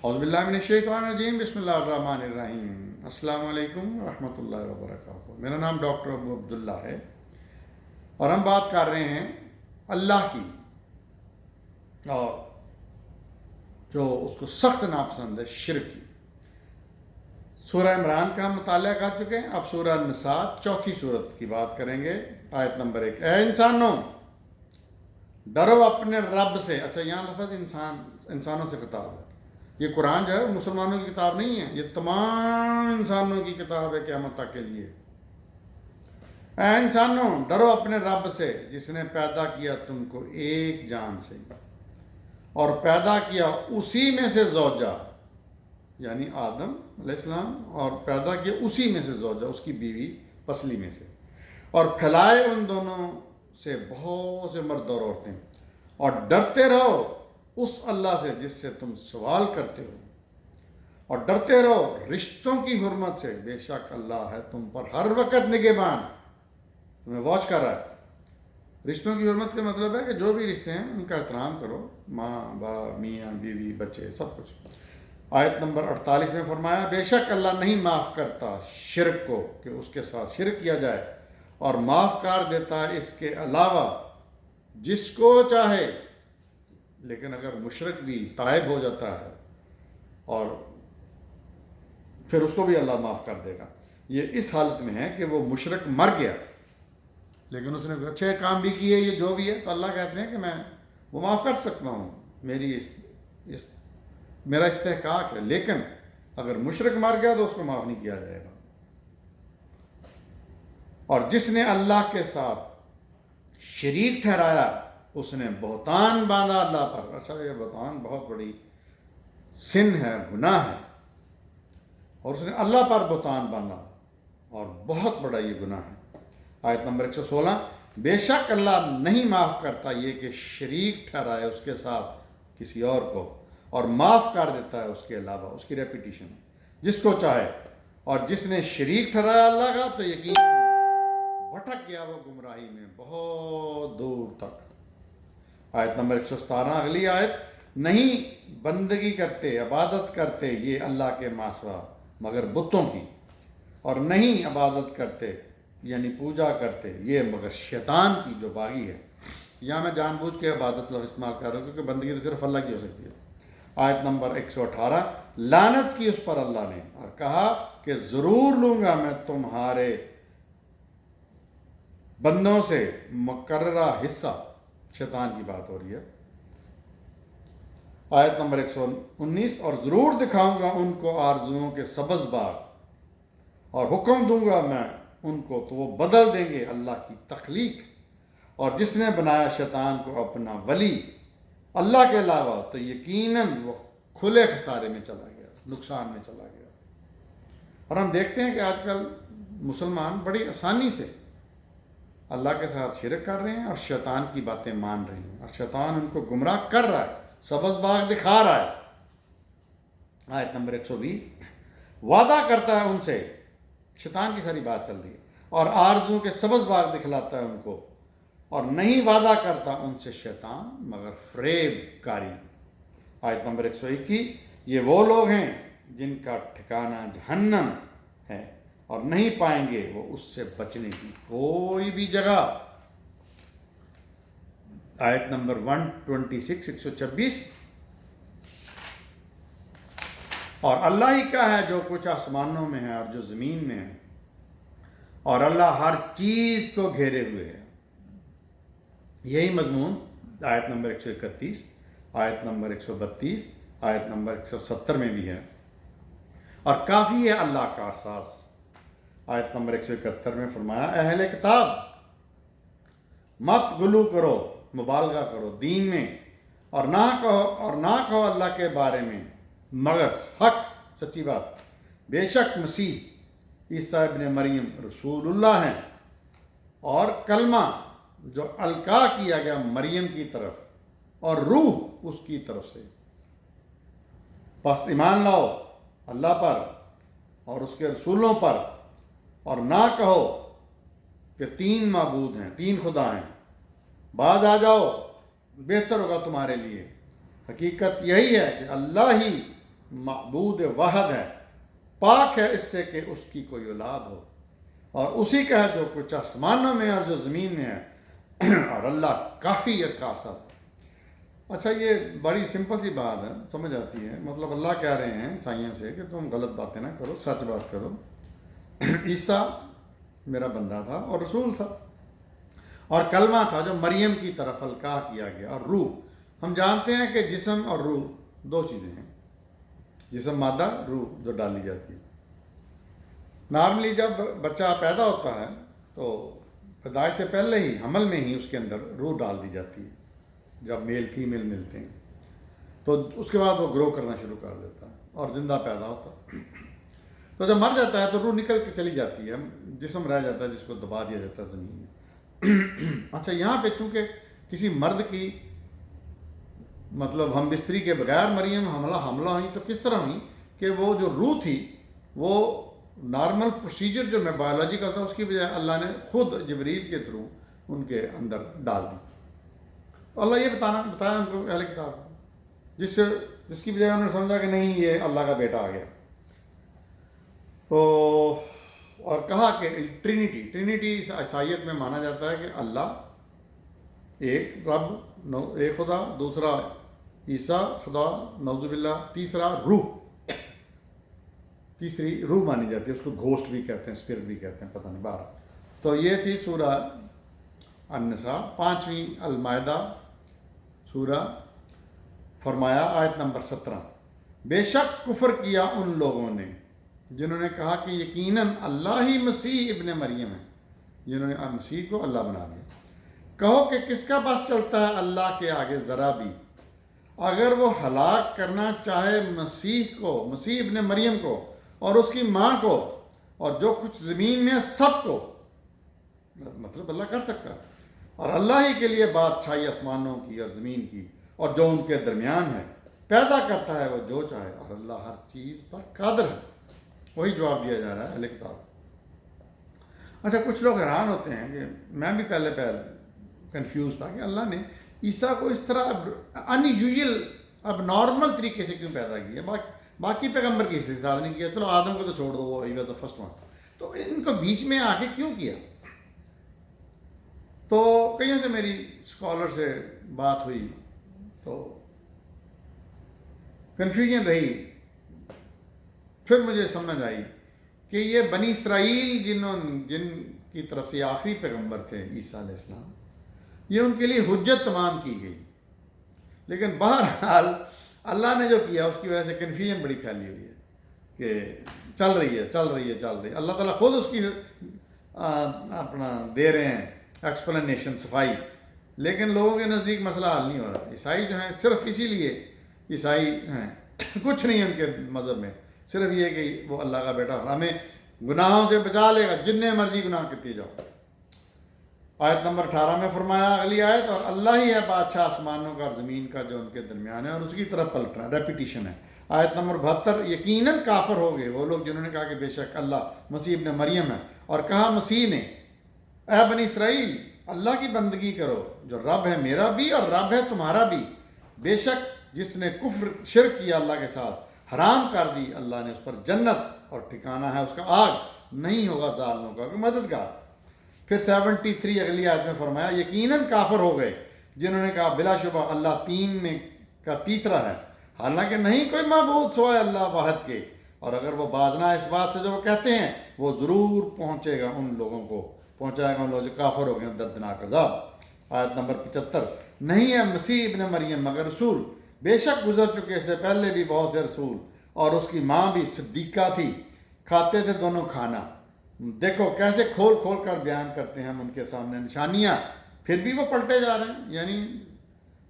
اعوذ باللہ من الشیطان الرجیم، بسم اللہ الرحمن الرحیم۔ السلام علیکم ورحمۃ اللہ وبرکاتہ۔ میرا نام ڈاکٹر ابو عبداللہ ہے اور ہم بات کر رہے ہیں اللہ کی، اور جو اس کو سخت ناپسند ہے، شرک کی۔ سورہ عمران کا ہم مطالعہ کر چکے ہیں، اب سورہ النساء چوتھی صورت کی بات کریں گے، آیت نمبر 1۔ اے انسانوں، ڈرو اپنے رب سے۔ اچھا، یہاں لفظ انسانوں سے خطاب ہے۔ یہ قرآن جو ہے مسلمانوں کی کتاب نہیں ہے، یہ تمام انسانوں کی کتاب ہے قیامت تک کے لیے۔ اے انسانوں، ڈرو اپنے رب سے جس نے پیدا کیا تم کو ایک جان سے، اور پیدا کیا اسی میں سے زوجہ، یعنی آدم علیہ السلام، اور پیدا کیا اسی میں سے زوجہ، اس کی بیوی پسلی میں سے، اور پھیلائے ان دونوں سے بہت سے مرد اور عورتیں، اور ڈرتے رہو اس اللہ سے جس سے تم سوال کرتے ہو، اور ڈرتے رہو رشتوں کی حرمت سے، بے شک اللہ ہے تم پر ہر وقت نگہبان، تمہیں واچ کر رہا ہے۔ رشتوں کی حرمت کا مطلب ہے کہ جو بھی رشتے ہیں ان کا احترام کرو، ماں باپ، میاں بیوی، بچے، سب کچھ۔ آیت نمبر 48 میں فرمایا، بے شک اللہ نہیں معاف کرتا شرک کو، کہ اس کے ساتھ شرک کیا جائے، اور معاف کر دیتا ہے اس کے علاوہ جس کو چاہے۔ لیکن اگر مشرک بھی تائب ہو جاتا ہے اور پھر اس کو بھی اللہ معاف کر دے گا۔ یہ اس حالت میں ہے کہ وہ مشرک مر گیا لیکن اس نے اچھے کام بھی کیے، یہ جو بھی ہے، تو اللہ کہتے ہیں کہ میں وہ معاف کر سکتا ہوں، میرا استحقاق ہے۔ لیکن اگر مشرک مر گیا تو اس کو معاف نہیں کیا جائے گا۔ اور جس نے اللہ کے ساتھ شریک ٹھہرایا اس نے بہتان باندھا اللہ پر۔ اچھا، یہ بہتان بہت بڑی سن ہے، گناہ ہے، اور اس نے اللہ پر بہتان باندھا، اور بہت بڑا یہ گناہ ہے۔ آیت نمبر 116، بے شک اللہ نہیں معاف کرتا یہ کہ شریک ٹھہرائے اس کے ساتھ کسی اور کو، اور معاف کر دیتا ہے اس کے علاوہ، اس کی ریپیٹیشن، جس کو چاہے۔ اور جس نے شریک ٹھہرایا اللہ کا تو یقین بھٹک گیا وہ گمراہی میں بہت دور تک۔ آیت نمبر 117، اگلی آیت، نہیں بندگی کرتے، عبادت کرتے یہ اللہ کے ماں سوا مگر بتوں کی، اور نہیں عبادت کرتے یعنی پوجا کرتے یہ مگر شیطان کی جو باغی ہے۔ یہاں میں جان بوجھ کے عبادت لفظ استعمال کر رہا ہوں کیونکہ بندگی تو صرف اللہ کی ہو سکتی ہے۔ آیت نمبر 118، لعنت کی اس پر اللہ نے، اور کہا کہ ضرور لوں گا میں تمہارے بندوں سے مقررہ حصہ۔ شیطان کی بات ہو رہی ہے۔ آیت نمبر 119، اور ضرور دکھاؤں گا ان کو آرزوؤں کے سبز باغ، اور حکم دوں گا میں ان کو تو وہ بدل دیں گے اللہ کی تخلیق، اور جس نے بنایا شیطان کو اپنا ولی اللہ کے علاوہ تو یقیناً وہ کھلے خسارے میں چلا گیا، نقصان میں چلا گیا۔ اور ہم دیکھتے ہیں کہ آج کل مسلمان بڑی آسانی سے اللہ کے ساتھ شرک کر رہے ہیں اور شیطان کی باتیں مان رہے ہیں، اور شیطان ان کو گمراہ کر رہا ہے، سبز باغ دکھا رہا ہے۔ آیت نمبر 120، وعدہ کرتا ہے ان سے، شیطان کی ساری بات چل رہی ہے، اور آرزوؤں کے سبز باغ دکھلاتا ہے ان کو، اور نہیں وعدہ کرتا ان سے شیطان مگر فریب کاری۔ آیت نمبر 121، یہ وہ لوگ ہیں جن کا ٹھکانہ جہنم ہے، اور نہیں پائیں گے وہ اس سے بچنے کی کوئی بھی جگہ۔ آیت نمبر 126، 126، اور اللہ ہی کا ہے جو کچھ آسمانوں میں ہے اور جو زمین میں ہے، اور اللہ ہر چیز کو گھیرے ہوئے ہے۔ یہی مضمون آیت نمبر 131، آیت نمبر 132، آیت نمبر 170 میں بھی ہے۔ اور کافی ہے اللہ کا احساس۔ آیت نمبر 171 میں فرمایا، اہل کتاب مت غلو کرو، مبالغہ کرو دین میں، اور نہ کہو اللہ کے بارے میں مگر حق، سچی بات۔ بے شک مسیح عیسیٰ ابن مریم رسول اللہ ہیں، اور کلمہ جو القا کیا گیا مریم کی طرف، اور روح اس کی طرف سے۔ پس ایمان لاؤ اللہ پر اور اس کے رسولوں پر، اور نہ کہو کہ 3 معبود ہیں، 3 خدا ہیں، باز آ جاؤ، بہتر ہوگا تمہارے لیے۔ حقیقت یہی ہے کہ اللہ ہی معبود واحد ہے، پاک ہے اس سے کہ اس کی کوئی اولاد ہو، اور اسی کا ہے جو کچھ آسمانوں میں اور جو زمین میں ہے، اور اللہ کافی ہے کاسا۔ اچھا، یہ بڑی سمپل سی بات ہے، سمجھ آتی ہے۔ مطلب اللہ کہہ رہے ہیں عیسائیوں سے کہ تم غلط باتیں نہ کرو، سچ بات کرو۔ عیسیٰ میرا بندہ تھا اور رسول تھا، اور کلمہ تھا جو مریم کی طرف القاء کیا گیا، اور روح۔ ہم جانتے ہیں کہ جسم اور روح دو چیزیں ہیں، جسم مادہ، روح جو ڈالی جاتی ہے۔ نارملی جب بچہ پیدا ہوتا ہے تو پیدائش سے پہلے ہی حمل میں ہی اس کے اندر روح ڈال دی جاتی ہے، جب میل فیمیل ملتے ہیں تو اس کے بعد وہ گرو کرنا شروع کر دیتا ہے اور زندہ پیدا ہوتا ہے۔ تو جب مر جاتا ہے تو روح نکل کے چلی جاتی ہے، جسم رہ جاتا ہے جس کو دبا دیا جاتا ہے زمین میں۔ اچھا، یہاں پہ چونکہ کسی مرد کی مطلب ہم بستری کے بغیر مریم حاملہ ہوئی، تو کس طرح ہوئی کہ وہ جو روح تھی وہ نارمل پروسیجر جو میں بایولوجیکل تھا اس کی بجائے اللہ نے خود جبریل کے تھرو ان کے اندر ڈال دی۔ اللہ یہ بتایا ان کو اہل کتاب، جس کی بجائے انہوں نے سمجھا کہ نہیں یہ اللہ کا بیٹا آ گیا۔ تو اور کہا کہ ٹرینٹی عیسائیت میں مانا جاتا ہے کہ اللہ ایک رب، ایک خدا، دوسرا عیسیٰ خدا نعوذ باللہ، تیسرا روح، تیسری روح مانی جاتی ہے، اس کو گھوسٹ بھی کہتے ہیں، اسپرٹ بھی کہتے ہیں، پتہ نہیں بارہ۔ تو یہ تھی سورہ النساء، 5ویں المائدہ سورہ۔ فرمایا آیت نمبر 17، بے شک کفر کیا ان لوگوں نے جنہوں نے کہا کہ یقیناً اللہ ہی مسیح ابن مریم ہے، جنہوں نے مسیح کو اللہ بنا دیا۔ کہو کہ کس کا بس چلتا ہے اللہ کے آگے ذرا بھی، اگر وہ ہلاک کرنا چاہے مسیح ابن مریم کو اور اس کی ماں کو اور جو کچھ زمین میں سب کو، مطلب اللہ کر سکتا ہے۔ اور اللہ ہی کے لیے بادشاہی آسمانوں کی اور زمین کی اور جو ان کے درمیان ہے، پیدا کرتا ہے وہ جو چاہے، اور اللہ ہر چیز پر قادر ہے۔ وہی جواب دیا جا رہا ہے اہل کتاب۔ اچھا، کچھ لوگ حیران ہوتے ہیں کہ میں بھی پہلے کنفیوز تھا کہ اللہ نے عیسیٰ کو اس طرح ان یوزل اب نارمل طریقے سے کیوں پیدا کیا، باقی پیغمبر کی استثنا نہیں کیا۔ چلو آدم کو تو چھوڑ دو، وہ he was the first one, تو ان کو بیچ میں آ کے کیوں کیا؟ تو کئیوں سے میری اسکالر سے بات ہوئی تو کنفیوژن رہی، پھر مجھے سمجھ آئی کہ یہ بنی اسرائیل جن کی طرف سے آخری پیغمبر تھے عیسیٰ علیہ السلام، یہ ان کے لیے حجت تمام کی گئی، لیکن بہرحال اللہ نے جو کیا اس کی وجہ سے کنفیوژن بڑی پھیلی ہوئی ہے کہ چل رہی ہے۔ اللہ تعالیٰ خود اس کی اپنا دے رہے ہیں ایکسپلینیشن، صفائی، لیکن لوگوں کے نزدیک مسئلہ حل نہیں ہو رہا۔ عیسائی جو ہیں صرف اسی لیے عیسائی ہیں، کچھ نہیں ان کے مذہب میں، صرف یہ کہ وہ اللہ کا بیٹا ہمیں گناہوں سے بچا لے گا، جتنے مرضی گناہ کرتے جاؤ۔ آیت نمبر 18 میں فرمایا اگلی آیت، اور اللہ ہی ہے بادشاہ آسمانوں کا اور زمین کا جو ان کے درمیان ہے، اور اس کی طرف پلٹ رہا ہے، ریپیٹیشن ہے۔ آیت نمبر 72، یقیناً کافر ہو گئے وہ لوگ جنہوں نے کہا کہ بے شک اللہ مسیح ابن مریم ہے، اور کہا مسیح نے، اے بنی اسرائیل اللہ کی بندگی کرو جو رب ہے میرا بھی اور رب ہے تمہارا بھی، بے شک جس نے کفر شرک کیا اللہ کے ساتھ حرام کر دی اللہ نے اس پر جنت، اور ٹھکانہ ہے اس کا آگ، نہیں ہوگا ظالموں کا کوئی مددگار۔ پھر 73 اگلی آیت میں فرمایا یقیناً کافر ہو گئے جنہوں نے کہا بلا شبہ اللہ تین میں کا تیسرا ہے، حالانکہ نہیں کوئی معبود سوائے اللہ واحد کے، اور اگر وہ بازنا اس بات سے جو وہ کہتے ہیں، وہ ضرور پہنچائے گا ان لوگوں جو کافر ہو گئے دردناک عذاب۔ آیت نمبر 75، نہیں ہے مسیح ابن مریم مگر رسول، بے شک گزر چکے سے پہلے بھی بہت سے رسول، اور اس کی ماں بھی صدیقہ تھی، کھاتے تھے دونوں کھانا۔ دیکھو کیسے کھول کھول کر بیان کرتے ہیں ہم ان کے سامنے نشانیاں، پھر بھی وہ پلٹے جا رہے ہیں۔ یعنی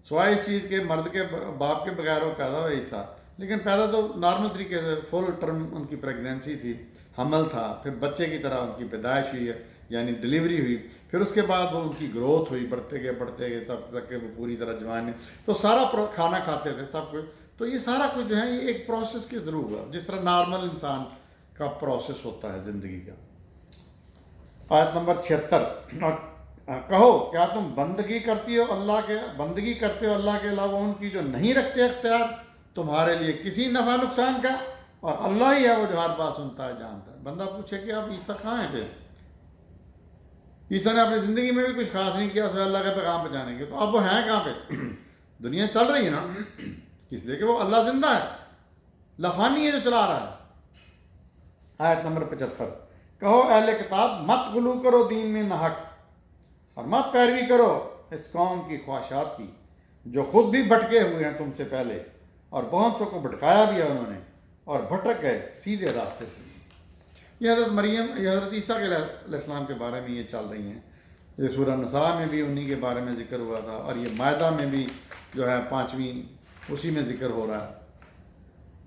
سوائے اس چیز کے مرد کے باپ کے بغیر وہ پیدا ہوئے عیسیٰ، لیکن پیدا تو نارمل طریقے سے فل ٹرم ان کی پریگنینسی تھی، حمل تھا، پھر بچے کی طرح ان کی پیدائش ہوئی ہے، یعنی ڈلیوری ہوئی، پھر اس کے بعد وہ ان کی گروتھ ہوئی، بڑھتے گئے تب تک کہ وہ پوری طرح جوان ہے۔ تو سارا کھانا کھاتے تھے سب کچھ، تو یہ سارا کچھ جو ہے یہ ایک پروسیس کے ضرور ہوا، جس طرح نارمل انسان کا پروسیس ہوتا ہے زندگی کا۔ آیت نمبر 76، اور کہو کیا تم بندگی کرتے ہو اللہ کے علاوہ ان کی جو نہیں رکھتے اختیار، تمہارے لیے کسی نفع نقصان کا، اور اللہ ہی ہے وہ جو ہر بات سنتا ہے جانتا ہے۔ بندہ پوچھے کہ آپ عیسیٰ کہاں ہیں پھر؟ عیسیٰ نے اپنی زندگی میں بھی کچھ خاص نہیں کیا سوائے اللہ کا پیغام پہنچانے کے، تو اب وہ ہیں کہاں پہ؟ دنیا چل رہی ہے نا، اس لیے کہ وہ اللہ زندہ ہے، لفانی ہے جو چلا رہا ہے۔ آیت نمبر 75، کہو اہل کتاب مت غلو کرو دین میں ناحق، اور مت پیروی کرو اس قوم کی خواہشات کی جو خود بھی بھٹکے ہوئے ہیں تم سے پہلے، اور بہت سو کو بھٹکایا بھی ہے انہوں نے، اور بھٹک گئے سیدھے راستے سے۔ یہ حضرت مریم، یہ حضرت عیسیٰ علیہ السلام کے بارے میں یہ چل رہی ہیں۔ یہ سورہ نساء میں بھی انہی کے بارے میں ذکر ہوا تھا، اور یہ مائدہ میں بھی جو ہے 5ویں اسی میں ذکر ہو رہا ہے۔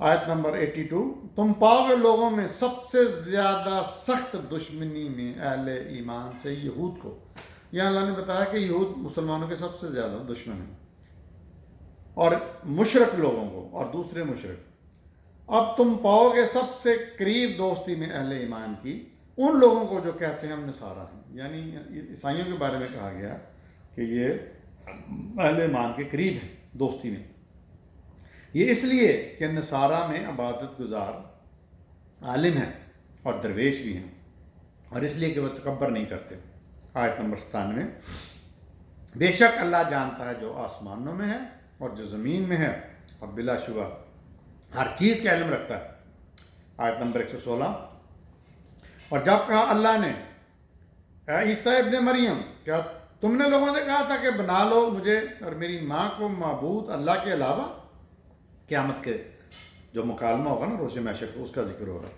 آیت نمبر 82، تم پاؤ گے لوگوں میں سب سے زیادہ سخت دشمنی میں اہل ایمان سے یہود کو۔ یہاں اللہ نے بتایا کہ یہود مسلمانوں کے سب سے زیادہ دشمن ہیں، اور مشرک لوگوں کو، اور دوسرے مشرک۔ اب تم پاؤ گے سب سے قریب دوستی میں اہل ایمان کی ان لوگوں کو جو کہتے ہیں ہم نصارہ ہیں، یعنی عیسائیوں کے بارے میں کہا گیا کہ یہ اہل ایمان کے قریب ہیں دوستی میں۔ یہ اس لیے کہ نصارہ میں عبادت گزار عالم ہیں اور درویش بھی ہیں، اور اس لیے کہ وہ تکبر نہیں کرتے۔ آیت نمبر 97، بے شک اللہ جانتا ہے جو آسمانوں میں ہے اور جو زمین میں ہے، اور بلا شبہ ہر چیز کا علم رکھتا ہے۔ آیت نمبر 116، اور جب کہا اللہ نے اے عیسیٰ ابن مریم، کیا تم نے لوگوں سے کہا تھا کہ بنا لو مجھے اور میری ماں کو معبود اللہ کے علاوہ؟ قیامت کے جو مکالمہ ہوگا نا روز محشر کو، اس کا ذکر ہوگا۔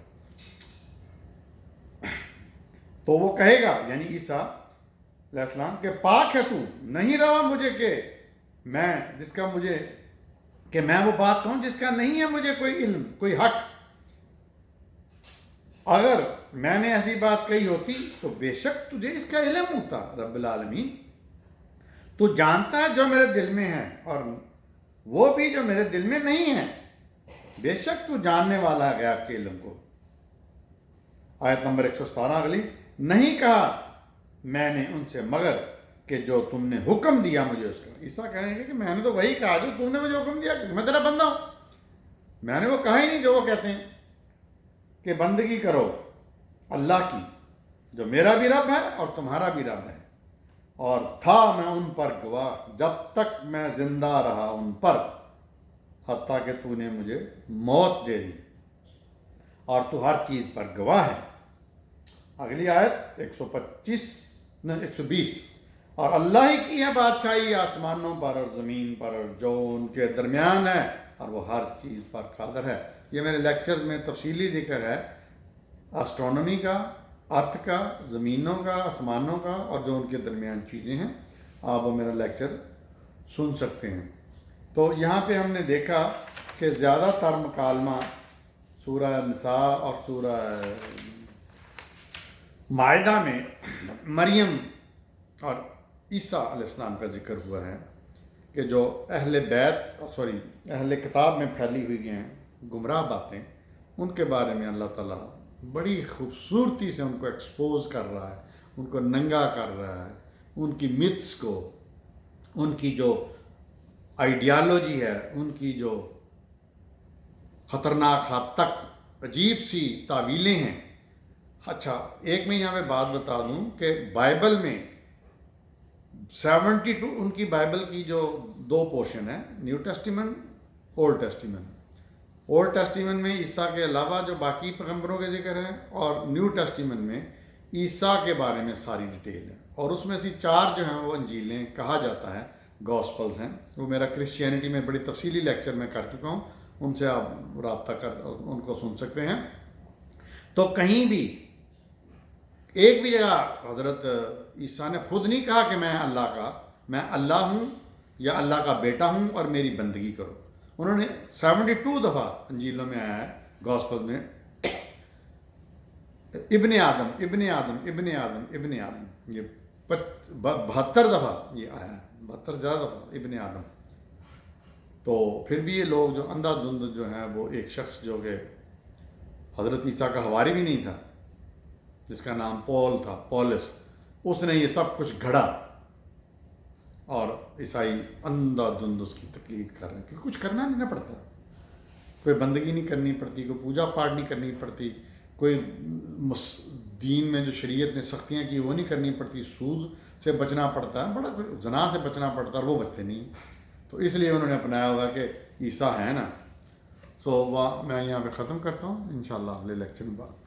تو وہ کہے گا یعنی عیسیٰ علیہ السلام کہ پاک ہے تو، نہیں رہا مجھے کہ میں وہ بات کہوں جس کا نہیں ہے مجھے کوئی علم، کوئی حق۔ اگر میں نے ایسی بات کہی ہوتی تو بے شک تجھے اس کا علم ہوتا رب العالمین۔ تو جانتا ہے جو میرے دل میں ہے، اور وہ بھی جو میرے دل میں نہیں ہے، بے شک تو جاننے والا ہے غیب کے علم کو۔ آیت نمبر 117 اگلی، نہیں کہا میں نے ان سے مگر کہ جو تم نے حکم دیا مجھے اس کا۔ عیسیٰ کہیں گے کہ میں نے تو وہی کہا جو تم نے مجھے حکم دیا، میں تیرا بندہ ہوں۔ میں نے وہ کہا ہی نہیں جو وہ کہتے ہیں کہ بندگی کرو اللہ کی جو میرا بھی رب ہے اور تمہارا بھی رب ہے، اور تھا میں ان پر گواہ جب تک میں زندہ رہا ان پر، حتیٰ کہ تو نے مجھے موت دے دی، اور تو ہر چیز پر گواہ ہے۔ اگلی آیت 120، اور اللہ ہی کی ہے بادشاہی آسمانوں پر اور زمین پر اور جو ان کے درمیان ہے، اور وہ ہر چیز پر قادر ہے۔ یہ میرے لیکچرز میں تفصیلی ذکر ہے اسٹرونومی کا، ارتھ کا، زمینوں کا، آسمانوں کا، اور جو ان کے درمیان چیزیں ہیں، آپ وہ میرا لیکچر سن سکتے ہیں۔ تو یہاں پہ ہم نے دیکھا کہ زیادہ تر مکالمہ سورہ نساء اور سورہ مائدہ میں مریم اور عیسیٰ علیہ السلام کا ذکر ہوا ہے کہ جو اہل کتاب میں پھیلی ہوئی ہیں گمراہ باتیں، ان کے بارے میں اللہ تعالیٰ بڑی خوبصورتی سے ان کو ایکسپوز کر رہا ہے، ان کو ننگا کر رہا ہے، ان کی متس کو، ان کی جو آئیڈیالوجی ہے، ان کی جو خطرناک حد تک عجیب سی تعویلیں ہیں۔ اچھا، ایک میں یہاں پہ بات بتا دوں کہ بائبل میں 72 ان کی بائبل کی جو 2 پورشن ہیں، new testament, old testament. Old testament میں عیسیٰ کے علاوہ جو باقی پیغمبروں کے ذکر ہیں، اور نیو ٹیسٹیمنٹ میں عیسیٰ کے بارے میں ساری ڈیٹیل ہے، اور اس میں سے 4 جو ہیں وہ انجیلیں کہا جاتا ہے گاسپلز ہیں۔ وہ میرا کرسچینٹی میں بڑی تفصیلی لیکچر میں کر چکا ہوں، ان سے آپ رابطہ کر ان کو سن سکتے ہیں۔ تو کہیں بھی ایک بھی جگہ حضرت عیسیٰ نے خود نہیں کہا کہ میں اللہ ہوں یا اللہ کا بیٹا ہوں اور میری بندگی کرو۔ انہوں نے 72 دفعہ انجیلوں میں آیا ہے، گاسپل میں، ابن آدم ابن آدم ابن آدم ابن آدم، یہ 72 دفعہ یہ آیا ہے، 72 زیادہ دفعہ ابن آدم۔ تو پھر بھی یہ لوگ جو اندھا دھند جو ہیں، وہ ایک شخص جو کہ حضرت عیسیٰ کا حواری بھی نہیں تھا، جس کا نام پول تھا، پولس، اس نے یہ سب کچھ گھڑا، اور عیسائی اندھا دھند اس کی تقلید کر رہے ہیں، کیونکہ کچھ کرنا نہیں نہ پڑتا۔ کوئی بندگی نہیں کرنی پڑتی، کوئی پوجا پاٹ نہیں کرنی پڑتی، کوئی دین میں جو شریعت نے سختیاں کی وہ نہیں کرنی پڑتی، سود سے بچنا پڑتا ہے، بڑا زنا سے بچنا پڑتا ہے، اور وہ بچتے نہیں. تو اس لیے انہوں نے اپنایا ہوا کہ عیسیٰ ہے نا. سو میں یہاں پہ ختم کرتا ہوں، انشاءاللہ اگلے لیکچر میں بات